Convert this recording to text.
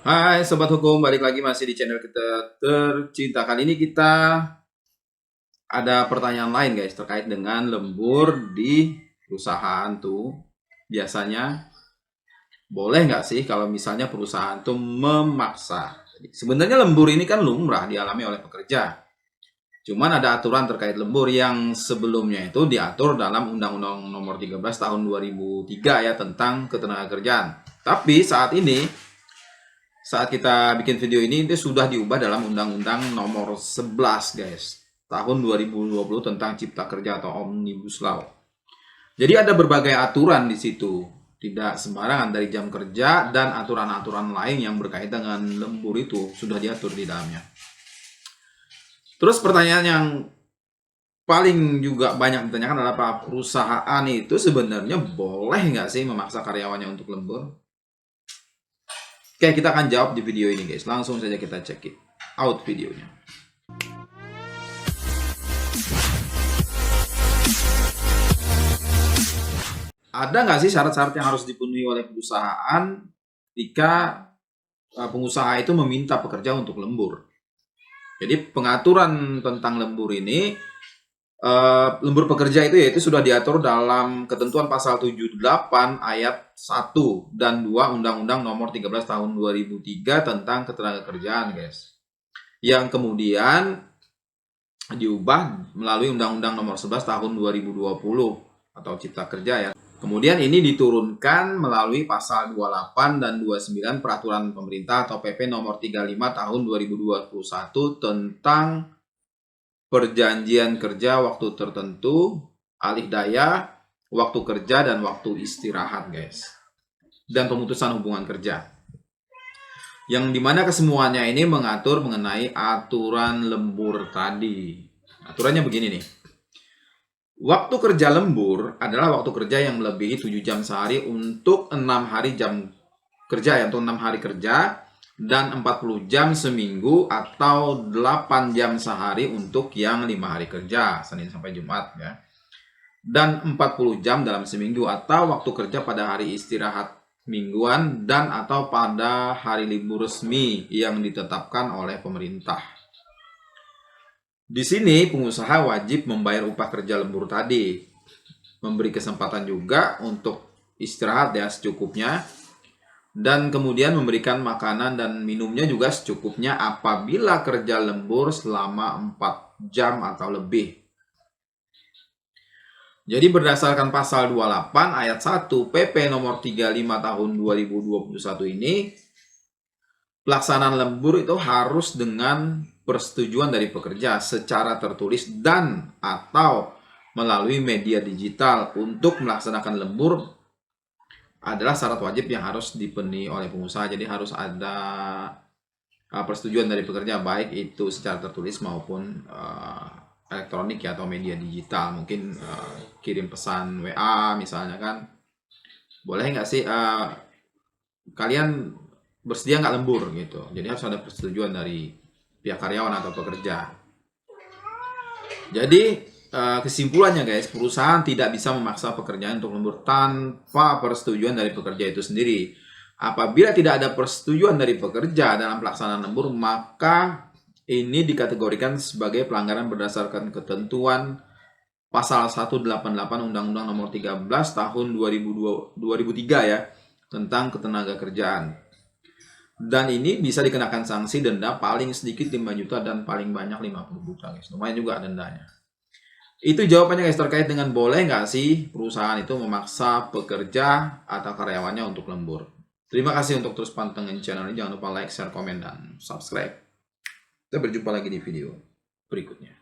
Hai Sobat Hukum, balik lagi masih di channel kita tercinta. Kali ini kita ada pertanyaan lain guys, terkait dengan lembur di perusahaan tuh. Biasanya boleh nggak sih kalau misalnya perusahaan tuh memaksa? Sebenarnya lembur ini kan lumrah dialami oleh pekerja. Cuman ada aturan terkait lembur yang sebelumnya itu diatur dalam Undang-Undang Nomor 13 Tahun 2003 ya, tentang ketenagakerjaan. Tapi saat kita bikin video ini itu sudah diubah dalam Undang-Undang Nomor 11 guys, tahun 2020 tentang Cipta Kerja atau Omnibus Law. Jadi ada berbagai aturan di situ, tidak sembarangan dari jam kerja dan aturan-aturan lain yang berkaitan dengan lembur itu sudah diatur di dalamnya. Terus pertanyaan yang paling juga banyak ditanyakan adalah perusahaan itu sebenarnya boleh nggak sih memaksa karyawannya untuk lembur? Oke, kita akan jawab di video ini guys. Langsung saja kita check it out videonya. Ada nggak sih syarat-syarat yang harus dipenuhi oleh perusahaan jika pengusaha itu meminta pekerja untuk lembur? Jadi pengaturan tentang lembur ini, lembur pekerja itu yaitu sudah diatur dalam ketentuan pasal 78 ayat 1 dan 2 Undang-Undang Nomor 13 Tahun 2003 tentang ketenagakerjaan guys. Yang kemudian diubah melalui Undang-Undang Nomor 11 Tahun 2020 atau Cipta Kerja ya. Kemudian ini diturunkan melalui pasal 28 dan 29 Peraturan Pemerintah atau PP Nomor 35 Tahun 2021 tentang perjanjian kerja waktu tertentu, alih daya, waktu kerja dan waktu istirahat guys. Dan pemutusan hubungan kerja. Yang dimana kesemuanya ini mengatur mengenai aturan lembur tadi. Aturannya begini nih. Waktu kerja lembur adalah waktu kerja yang melebihi 7 jam sehari untuk 6 hari jam kerja ya, untuk 6 hari kerja, dan 40 jam seminggu atau 8 jam sehari untuk yang 5 hari kerja, Senin sampai Jumat ya. Dan 40 jam dalam seminggu atau waktu kerja pada hari istirahat mingguan dan atau pada hari libur resmi yang ditetapkan oleh pemerintah. Di sini pengusaha wajib membayar upah kerja lembur tadi, memberi kesempatan juga untuk istirahat ya secukupnya, dan kemudian memberikan makanan dan minumnya juga secukupnya apabila kerja lembur selama 4 jam atau lebih. Jadi berdasarkan pasal 28 ayat 1 PP nomor 35 tahun 2021 ini, pelaksanaan lembur itu harus dengan persetujuan dari pekerja secara tertulis dan atau melalui media digital. Untuk melaksanakan lembur adalah syarat wajib yang harus dipenuhi oleh pengusaha. Jadi harus ada persetujuan dari pekerja, baik itu secara tertulis maupun elektronik ya, atau media digital. Mungkin kirim pesan WA misalnya kan, boleh nggak sih kalian bersedia nggak lembur gitu. Jadi harus ada persetujuan dari pihak karyawan atau pekerja. Jadi kesimpulannya guys, perusahaan tidak bisa memaksa pekerjaan untuk lembur tanpa persetujuan dari pekerja itu sendiri. Apabila tidak ada persetujuan dari pekerja dalam pelaksanaan lembur, maka ini dikategorikan sebagai pelanggaran berdasarkan ketentuan pasal 188 Undang-Undang Nomor 13 Tahun 2003 ya, tentang ketenagakerjaan. Dan ini bisa dikenakan sanksi denda paling sedikit 5 juta dan paling banyak 50 juta guys. Lumayan juga dendanya. Itu jawabannya guys, terkait dengan boleh nggak sih perusahaan itu memaksa pekerja atau karyawannya untuk lembur. Terima kasih untuk terus pantengin channel ini. Jangan lupa like, share, komen, dan subscribe. Kita berjumpa lagi di video berikutnya.